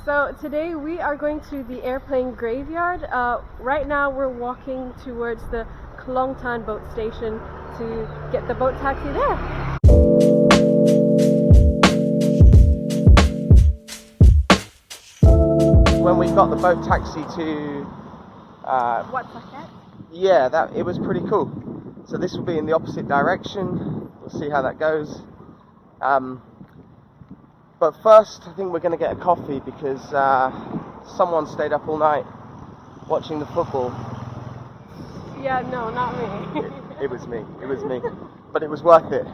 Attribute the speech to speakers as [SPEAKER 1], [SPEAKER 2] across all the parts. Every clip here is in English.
[SPEAKER 1] So today we are going to the airplane graveyard. Right now we're walking towards the Klongtan boat station to get the boat taxi there.
[SPEAKER 2] When we got the boat taxi to
[SPEAKER 1] What's
[SPEAKER 2] yeah, it was pretty cool. So this will be in the opposite direction. We'll see how that goes. But first, I think we're going to get a coffee because someone stayed up all night watching the football.
[SPEAKER 1] Yeah, no, not me.
[SPEAKER 2] It was me. It was me. But it was worth it.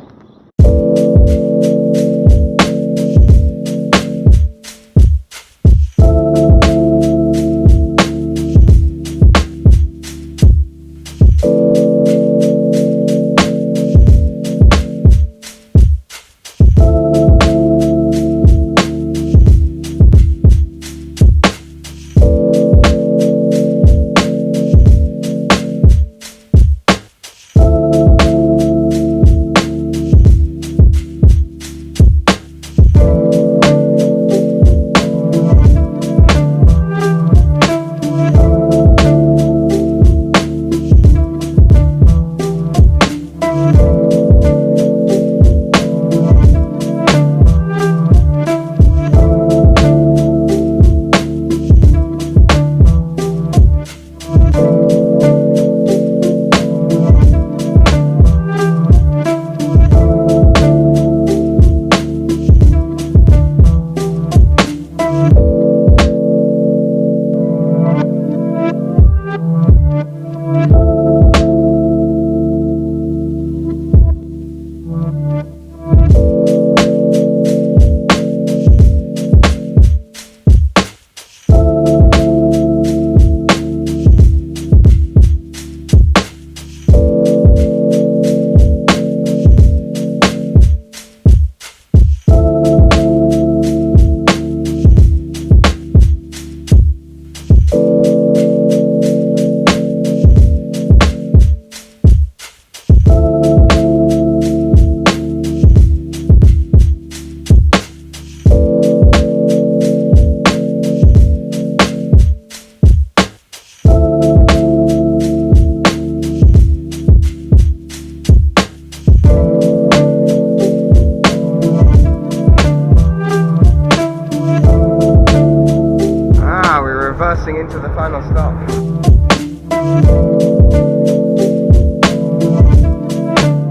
[SPEAKER 2] Into the final stop.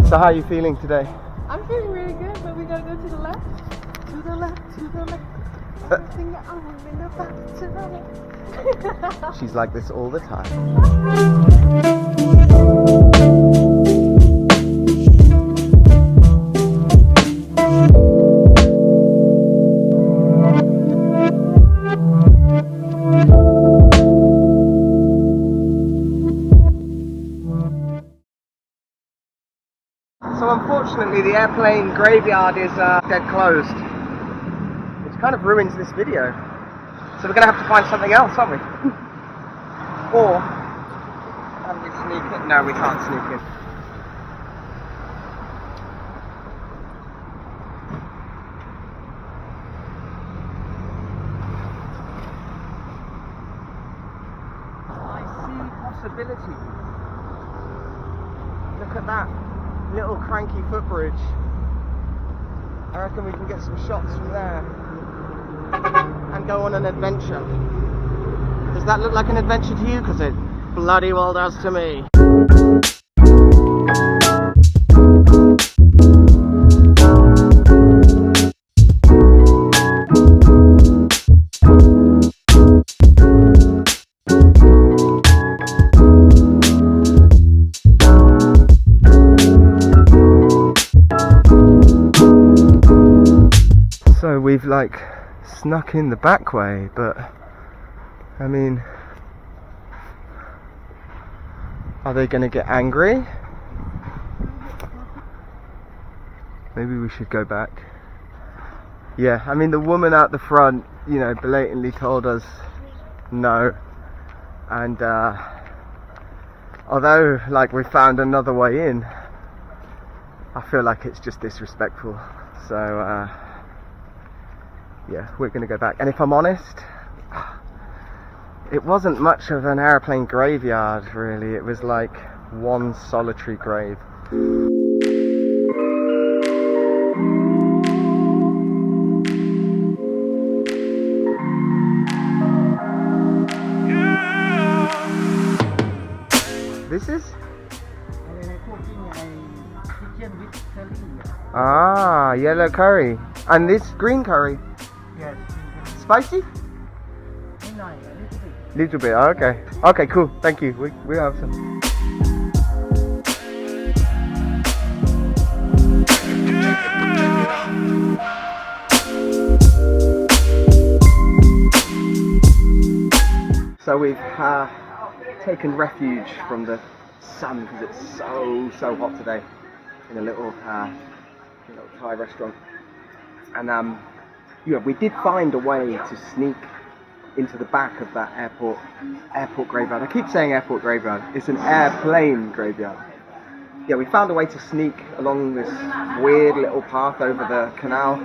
[SPEAKER 2] So how are you feeling today?
[SPEAKER 1] I'm feeling really good, but we gotta go to the left. To the left, to the left. Everything that I'm in the back to the left.
[SPEAKER 2] She's like this all the time. So unfortunately the airplane graveyard is dead closed, which kind of ruins this video. So we're going to have to find something else, aren't we? Or can we sneak in? No, we can't sneak in. I see possibility. Look at that little cranky footbridge. I reckon we can get some shots from there and go on an adventure. Does that look like an adventure to you? Because it bloody well does to me. So we've like snuck in the back way, but I mean, are they going to get angry? Maybe we should go back. Yeah, I mean the woman out the front, you know, blatantly told us no, and although like we found another way in, I feel like it's just disrespectful. So yeah, we're going to go back. And if I'm honest, it wasn't much of an airplane graveyard, really. It was like one solitary grave. This is? Ah, yellow curry. And this green curry?
[SPEAKER 3] Yes.
[SPEAKER 2] Spicy? Little bit, okay. Okay, cool, thank you. We have some. So we've taken refuge from the sun because it's so hot today in a little Thai restaurant. And yeah, we did find a way to sneak into the back of that airport graveyard. I keep saying airport graveyard. It's an airplane graveyard. Yeah, we found a way to sneak along this weird little path over the canal,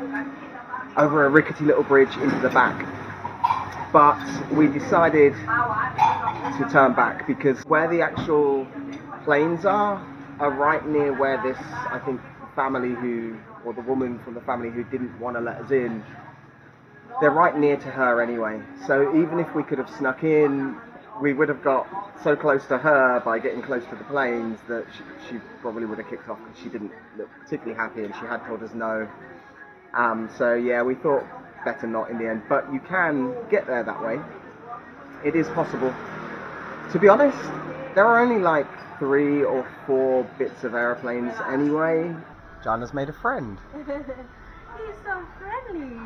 [SPEAKER 2] over a rickety little bridge into the back. But we decided to turn back because where the actual planes are right near where this, I think, family or the woman from the family who didn't want to let us in, they're right near to her anyway. So even if we could have snuck in, we would have got so close to her by getting close to the planes that she probably would have kicked off because she didn't look particularly happy and she had told us no. So yeah, we thought better not in the end, but you can get there that way. It is possible. To be honest, there are only like 3 or 4 bits of airplanes anyway. Jana's made a friend.
[SPEAKER 1] He's so friendly.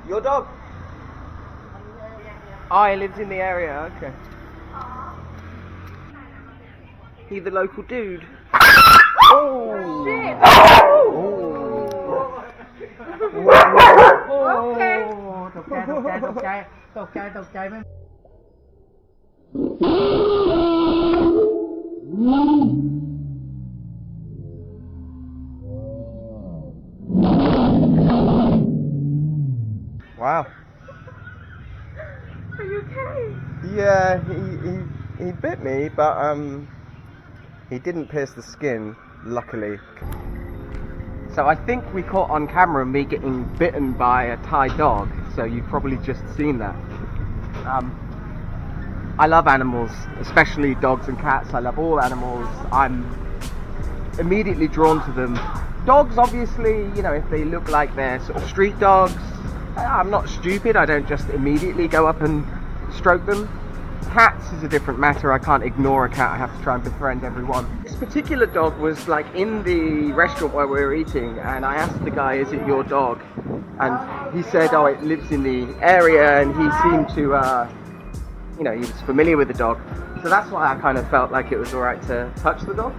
[SPEAKER 2] Your dog? Oh, he lives in the area, okay. He the local dude? Oh!
[SPEAKER 1] Shit!
[SPEAKER 2] Oh!
[SPEAKER 1] Okay.
[SPEAKER 3] ตกใจไม่
[SPEAKER 2] Wow.
[SPEAKER 1] Are you okay?
[SPEAKER 2] Yeah, he bit me, but he didn't pierce the skin, luckily. So I think we caught on camera me getting bitten by a Thai dog, so you've probably just seen that. I love animals, especially dogs and cats. I love all animals. I'm immediately drawn to them. Dogs, obviously, you know, if they look like they're sort of street dogs, I'm not stupid. I don't just immediately go up and stroke them. Cats is a different matter. I can't ignore a cat. I have to try and befriend everyone. This particular dog was like in the restaurant where we were eating, and I asked the guy, "Is it your dog?" And he said, "Oh, it lives in the area," and he seemed to, you know, he was familiar with the dog. So that's why I kind of felt like it was alright to touch the dog.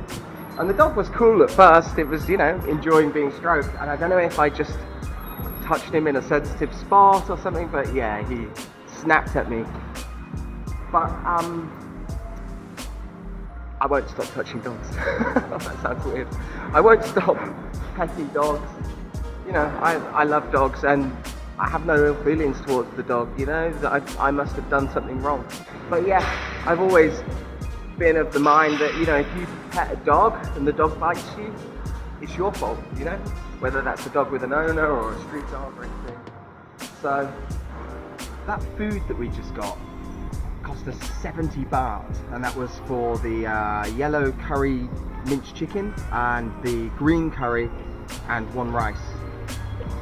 [SPEAKER 2] And the dog was cool at first. It was, you know, enjoying being stroked. And I don't know if I just touched him in a sensitive spot or something, but yeah, he snapped at me. But I won't stop touching dogs. That sounds weird. I won't stop petting dogs. You know, I love dogs and I have no ill feelings towards the dog, you know, that I must have done something wrong. But yeah, I've always been of the mind that, you know, if you pet a dog and the dog bites you, it's your fault, you know, whether that's a dog with an owner or a street dog or anything. So that food that we just got cost us 70 baht, and that was for the yellow curry minced chicken and the green curry and 1 rice.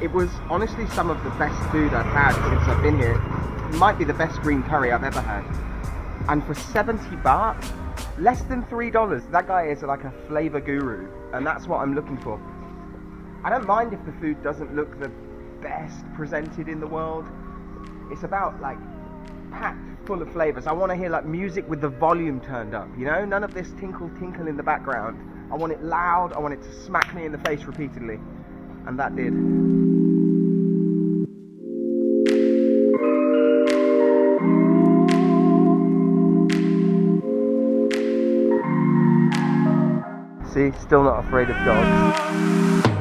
[SPEAKER 2] It was honestly some of the best food I've had since I've been here. It might be the best green curry I've ever had. And for 70 baht, less than $3, that guy is like a flavor guru, and that's what I'm looking for. I don't mind if the food doesn't look the best presented in the world. It's about like packed full of flavors. I want to hear like music with the volume turned up, you know? None of this tinkle tinkle in the background. I want it loud, I want it to smack me in the face repeatedly. And that did. still not afraid of dogs.